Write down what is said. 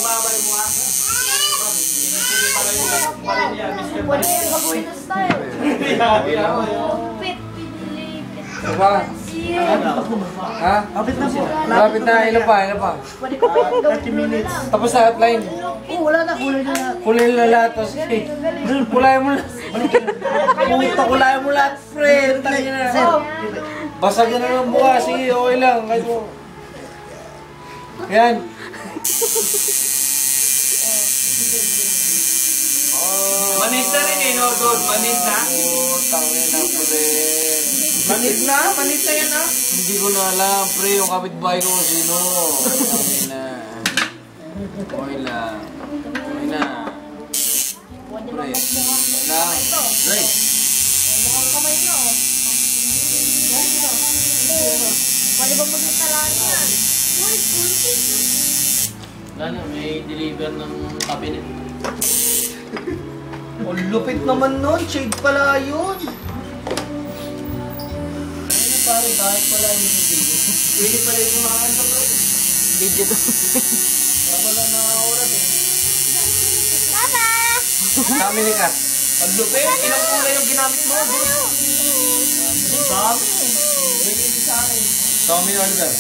babay mo nga. Pinipili pa kayo pa rin yan. Wala yung kabuinas tayo. Lupit, pinilipit. Diba? Ha? Kapit na po. Malapit na, ilan pa, ilan pa. Pwede ko pa yung gawin 30 minutes. Tapos na outline. Oh, wala na. Kulay na lahat. Kulay na lahat. Tapos, kulay mo lahat. Puta, kulay mo lahat, friend. Tangin na. Basag na lang bukas. Sige, okay lang. Kahit mo. Yan. Manis na rin eh, no, Dod? Manis na? Tangin na, pre. Manis na? Manis na yan, ha? Hindi ko na alam, pre, yung kapitbahay ko kung sino. Okay na. Okay lang. Okay na. Pre. Na. Pre. Mukhang kamay nyo, oh. Pwede ba magkatalaan yan? Wala na, may deliver ng cabinet. Oh, lupit naman nun. Shade pala yun. Ano pare, bakit pala yung video? Pwede pala yung kumakanta bro. Video to. Wala pala nakakaurad eh. Papa! Kami ni Kat. Ang lupit, ilang kulay yung ginamit mo, bro? Ang dami eh. Bigyan sa akin. Tommy Oliver.